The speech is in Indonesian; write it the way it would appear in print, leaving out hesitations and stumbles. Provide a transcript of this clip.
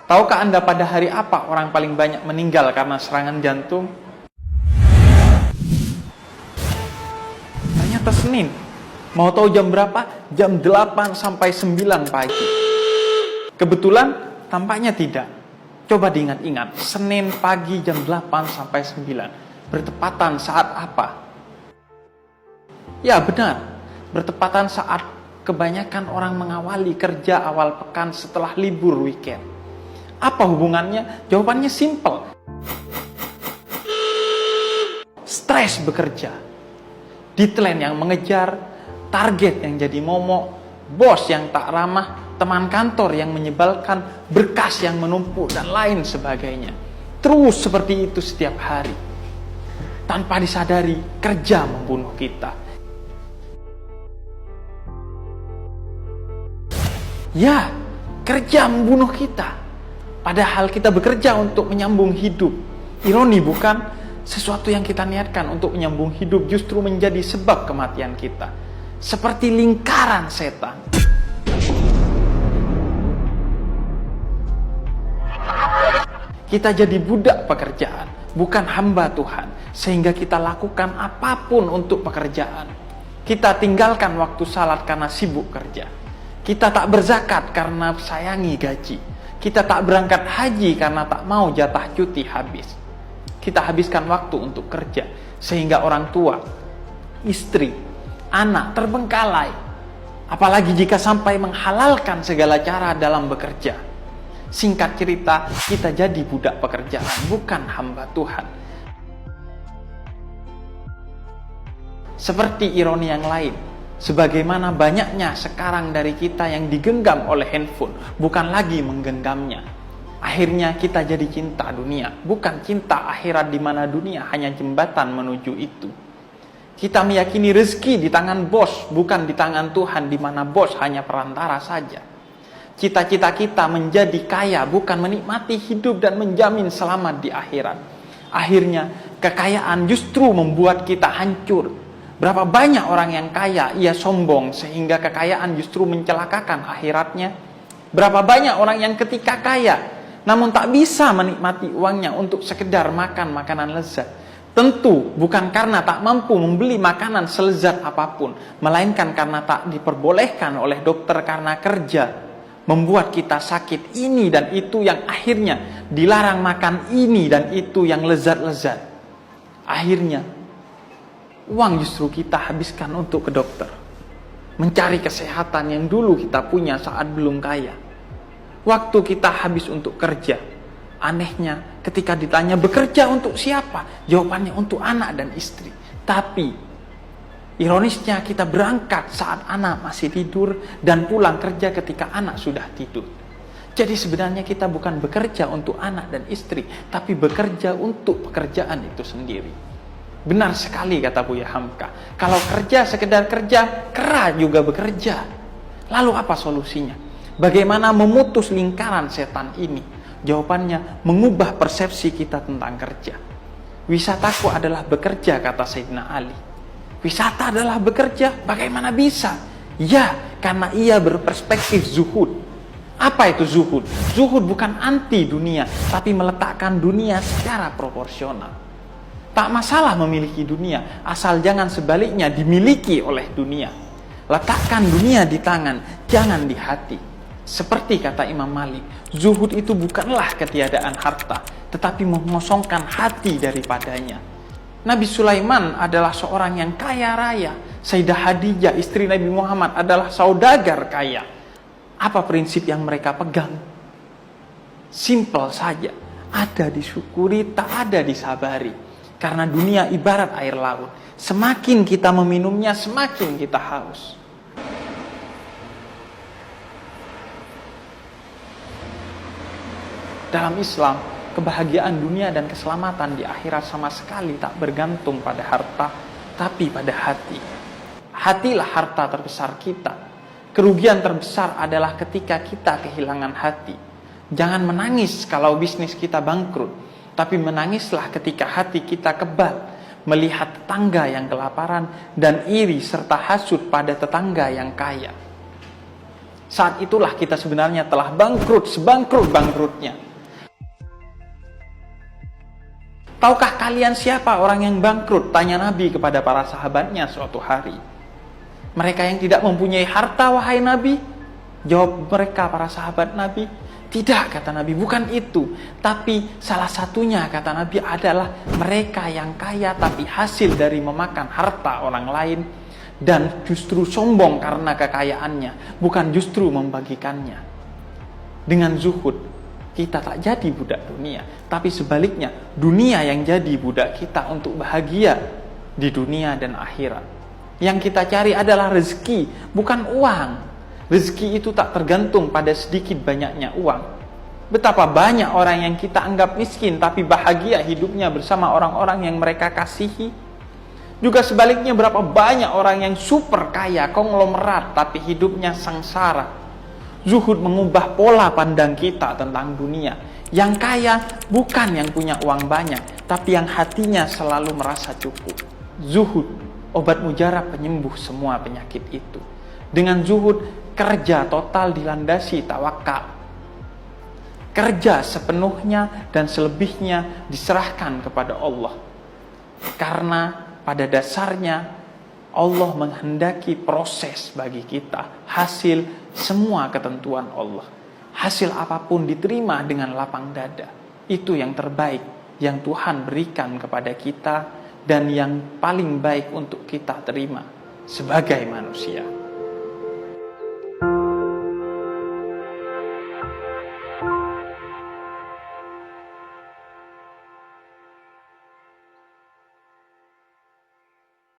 Tahukah Anda pada hari apa orang paling banyak meninggal karena serangan jantung? Ternyata Senin. Mau tahu jam berapa? Jam 8 sampai 9 pagi. Kebetulan? Tampaknya tidak. Coba diingat-ingat, Senin pagi jam 8 sampai 9. Bertepatan saat apa? Ya benar, bertepatan saat kebanyakan orang mengawali kerja awal pekan setelah libur weekend. Apa hubungannya? Jawabannya simpel. Stres bekerja. Deadline yang mengejar, target yang jadi momok, bos yang tak ramah, teman kantor yang menyebalkan, berkas yang menumpuk, dan lain sebagainya. Terus seperti itu setiap hari. Tanpa disadari, kerja membunuh kita. Ya, kerja membunuh kita. Padahal kita bekerja untuk menyambung hidup. Ironi bukan? Sesuatu yang kita niatkan untuk menyambung hidup justru menjadi sebab kematian kita. Seperti lingkaran setan. Kita jadi budak pekerjaan, bukan hamba Tuhan. Sehingga kita lakukan apapun untuk pekerjaan. Kita tinggalkan waktu salat karena sibuk kerja. Kita tak berzakat karena sayangi gaji. Kita tak berangkat haji karena tak mau jatah cuti habis. Kita habiskan waktu untuk kerja. Sehingga orang tua, istri, anak terbengkalai. Apalagi jika sampai menghalalkan segala cara dalam bekerja. Singkat cerita, kita jadi budak pekerjaan, bukan hamba Tuhan. Seperti ironi yang lain, sebagaimana banyaknya sekarang dari kita yang digenggam oleh handphone, bukan lagi menggenggamnya. Akhirnya kita jadi cinta dunia, bukan cinta akhirat di mana dunia hanya jembatan menuju itu. Kita meyakini rezeki di tangan bos, bukan di tangan Tuhan di mana bos hanya perantara saja. Cita-cita kita menjadi kaya, bukan menikmati hidup dan menjamin selamat di akhirat. Akhirnya, kekayaan justru membuat kita hancur. Berapa banyak orang yang kaya, ia sombong sehingga kekayaan justru mencelakakan akhiratnya. Berapa banyak orang yang ketika kaya, namun tak bisa menikmati uangnya untuk sekedar makan makanan lezat. Tentu bukan karena tak mampu membeli makanan selezat apapun, melainkan karena tak diperbolehkan oleh dokter karena kerja. Membuat kita sakit ini dan itu yang akhirnya dilarang makan ini dan itu yang lezat-lezat. Akhirnya, uang justru kita habiskan untuk ke dokter. Mencari kesehatan yang dulu kita punya saat belum kaya. Waktu kita habis untuk kerja. Anehnya, ketika ditanya bekerja untuk siapa? Jawabannya untuk anak dan istri. Tapi, ironisnya kita berangkat saat anak masih tidur dan pulang kerja ketika anak sudah tidur. Jadi sebenarnya kita bukan bekerja untuk anak dan istri, tapi bekerja untuk pekerjaan itu sendiri. Benar sekali kata Buya Hamka. Kalau kerja sekedar kerja, kera juga bekerja. Lalu apa solusinya? Bagaimana memutus lingkaran setan ini? Jawabannya, mengubah persepsi kita tentang kerja. Wisataku adalah bekerja, kata Sayyidina Ali. Wisata adalah bekerja, bagaimana bisa? Ya, karena ia berperspektif zuhud. Apa itu zuhud? Zuhud bukan anti dunia, tapi meletakkan dunia secara proporsional. Tak masalah memiliki dunia, asal jangan sebaliknya dimiliki oleh dunia. Letakkan dunia di tangan, jangan di hati. Seperti kata Imam Malik, zuhud itu bukanlah ketiadaan harta, tetapi mengosongkan hati daripadanya. Nabi Sulaiman adalah seorang yang kaya raya. Sayyidah Khadijah, istri Nabi Muhammad, adalah saudagar kaya. Apa prinsip yang mereka pegang? Simpel saja, ada disyukuri, tak ada disabari. Karena dunia ibarat air laut. Semakin kita meminumnya, semakin kita haus. Dalam Islam, kebahagiaan dunia dan keselamatan di akhirat sama sekali tak bergantung pada harta, tapi pada hati. Hatilah harta terbesar kita. Kerugian terbesar adalah ketika kita kehilangan hati. Jangan menangis kalau bisnis kita bangkrut. Tapi menangislah ketika hati kita kebal, melihat tetangga yang kelaparan dan iri serta hasut pada tetangga yang kaya. Saat itulah kita sebenarnya telah bangkrut, sebangkrut-bangkrutnya. Tahukah kalian siapa orang yang bangkrut? Tanya Nabi kepada para sahabatnya suatu hari. Mereka yang tidak mempunyai harta, wahai Nabi? Jawab mereka, para sahabat Nabi, tidak, kata Nabi, bukan itu. Tapi salah satunya, kata Nabi, adalah mereka yang kaya tapi hasil dari memakan harta orang lain dan justru sombong karena kekayaannya, bukan justru membagikannya. Dengan zuhud, kita tak jadi budak dunia, tapi sebaliknya, dunia yang jadi budak kita untuk bahagia di dunia dan akhirat. Yang kita cari adalah rezeki, bukan uang. Rezeki itu tak tergantung pada sedikit banyaknya uang. Betapa banyak orang yang kita anggap miskin tapi bahagia hidupnya bersama orang-orang yang mereka kasihi. Juga sebaliknya, berapa banyak orang yang super kaya, konglomerat, tapi hidupnya sengsara. Zuhud mengubah pola pandang kita tentang dunia. Yang kaya bukan yang punya uang banyak, tapi yang hatinya selalu merasa cukup. Zuhud, obat mujarab penyembuh semua penyakit itu. Dengan zuhud, kerja total dilandasi tawakal. Kerja sepenuhnya dan selebihnya diserahkan kepada Allah. Karena pada dasarnya Allah menghendaki proses bagi kita. Hasil semua ketentuan Allah. Hasil apapun diterima dengan lapang dada. Itu yang terbaik yang Tuhan berikan kepada kita dan yang paling baik untuk kita terima sebagai manusia.